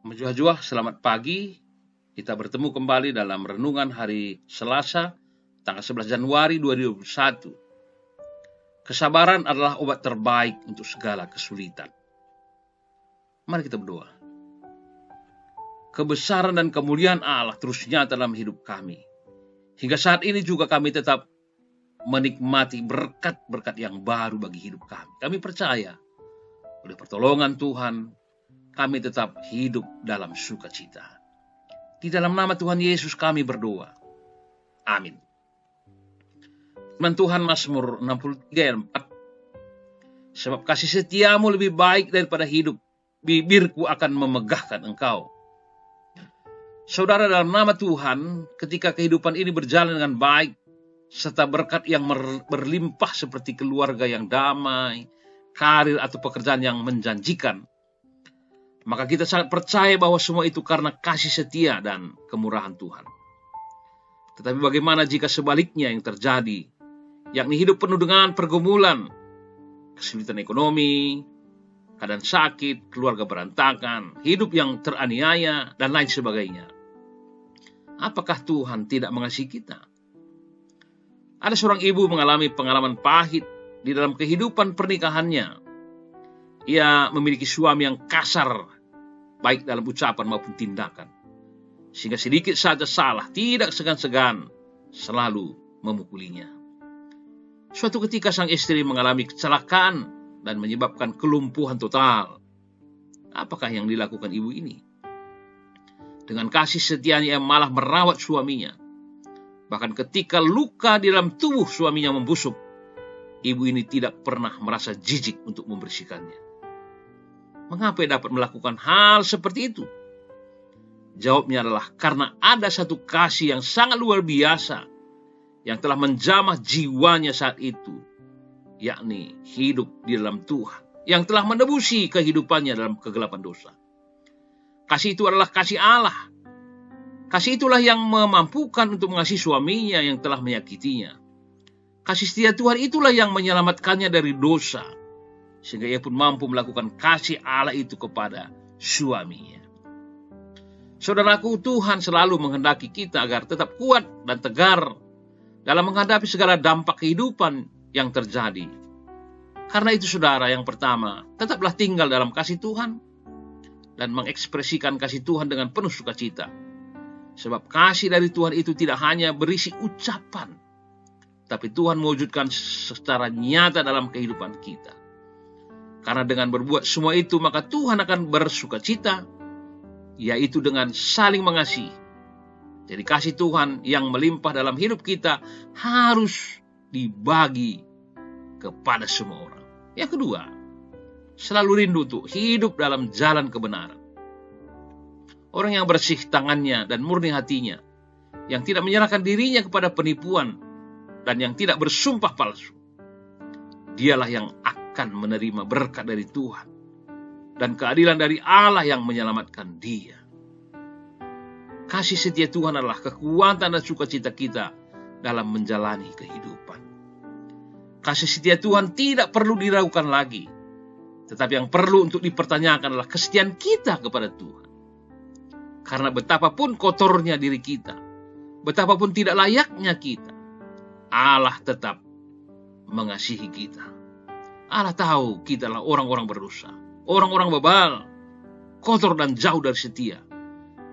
Menjuah-juah, selamat pagi. Kita bertemu kembali dalam renungan hari Selasa, tanggal 11 Januari 2021. Kesabaran adalah obat terbaik untuk segala kesulitan. Mari kita berdoa. Kebesaran dan kemuliaan Allah terus nyata dalam hidup kami. Hingga saat ini juga kami tetap menikmati berkat-berkat yang baru bagi hidup kami. Kami percaya, oleh pertolongan Tuhan, kami tetap hidup dalam sukacita. Di dalam nama Tuhan Yesus kami berdoa. Amin. Firman Tuhan Mazmur 63 ayat 4. Sebab kasih setiamu lebih baik daripada hidup, bibirku akan memegahkan engkau. Saudara, dalam nama Tuhan, ketika kehidupan ini berjalan dengan baik, serta berkat yang berlimpah seperti keluarga yang damai, karir atau pekerjaan yang menjanjikan, maka kita sangat percaya bahwa semua itu karena kasih setia dan kemurahan Tuhan. Tetapi bagaimana jika sebaliknya yang terjadi, yakni hidup penuh dengan pergumulan, kesulitan ekonomi, keadaan sakit, keluarga berantakan, hidup yang teraniaya, dan lain sebagainya? Apakah Tuhan tidak mengasihi kita? Ada seorang ibu mengalami pengalaman pahit di dalam kehidupan pernikahannya. Ia memiliki suami yang kasar, baik dalam ucapan maupun tindakan, sehingga sedikit saja salah tidak segan-segan selalu memukulinya. Suatu ketika sang istri mengalami kecelakaan dan menyebabkan kelumpuhan total. Apakah yang dilakukan ibu ini? Dengan kasih setianya ia malah merawat suaminya. Bahkan ketika luka di dalam tubuh suaminya membusuk, ibu ini tidak pernah merasa jijik untuk membersihkannya. Mengapa ia dapat melakukan hal seperti itu? Jawabnya adalah karena ada satu kasih yang sangat luar biasa yang telah menjamah jiwanya saat itu, yakni hidup di dalam Tuhan, yang telah menebusi kehidupannya dalam kegelapan dosa. Kasih itu adalah kasih Allah. Kasih itulah yang memampukan untuk mengasihi suaminya yang telah menyakitinya. Kasih setia Tuhan itulah yang menyelamatkannya dari dosa, sehingga ia pun mampu melakukan kasih Allah itu kepada suaminya. Saudaraku, Tuhan selalu menghendaki kita agar tetap kuat dan tegar dalam menghadapi segala dampak kehidupan yang terjadi. Karena itu saudara, yang pertama, tetaplah tinggal dalam kasih Tuhan dan mengekspresikan kasih Tuhan dengan penuh sukacita. Sebab kasih dari Tuhan itu tidak hanya berisi ucapan, tapi Tuhan mewujudkan secara nyata dalam kehidupan kita. Karena dengan berbuat semua itu, maka Tuhan akan bersukacita, yaitu dengan saling mengasihi. Jadi kasih Tuhan yang melimpah dalam hidup kita harus dibagi kepada semua orang. Yang kedua, selalu rindu untuk hidup dalam jalan kebenaran. Orang yang bersih tangannya dan murni hatinya, yang tidak menyerahkan dirinya kepada penipuan, dan yang tidak bersumpah palsu, dialah yang akan menerima berkat dari Tuhan dan keadilan dari Allah yang menyelamatkan dia. Kasih setia Tuhan adalah kekuatan dan sukacita kita dalam menjalani kehidupan. Kasih setia Tuhan tidak perlu diragukan lagi, tetapi yang perlu untuk dipertanyakan adalah kesetiaan kita kepada Tuhan. Karena betapapun kotornya diri kita, betapapun tidak layaknya kita, Allah tetap mengasihi kita. Allah tahu kita adalah orang-orang berdosa, orang-orang bebal, kotor dan jauh dari setia.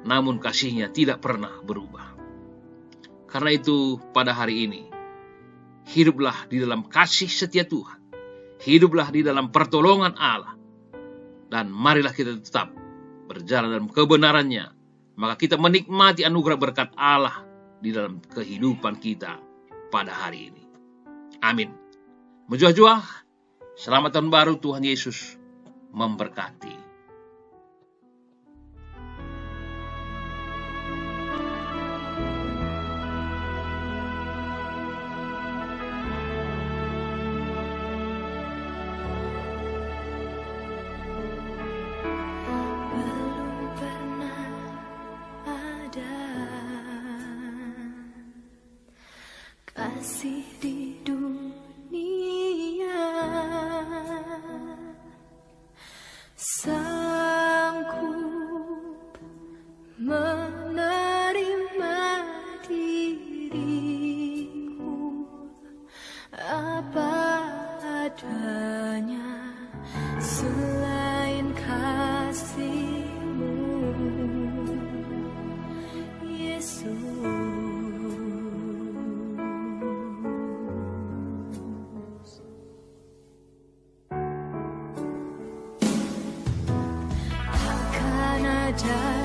Namun kasihnya tidak pernah berubah. Karena itu pada hari ini, hiduplah di dalam kasih setia Tuhan. Hiduplah di dalam pertolongan Allah. Dan marilah kita tetap berjalan dalam kebenarannya. Maka kita menikmati anugerah berkat Allah di dalam kehidupan kita pada hari ini. Amin. Menjuah-juah, selamat tahun baru, Tuhan Yesus memberkati. Kasih di dunia sanggup akan ada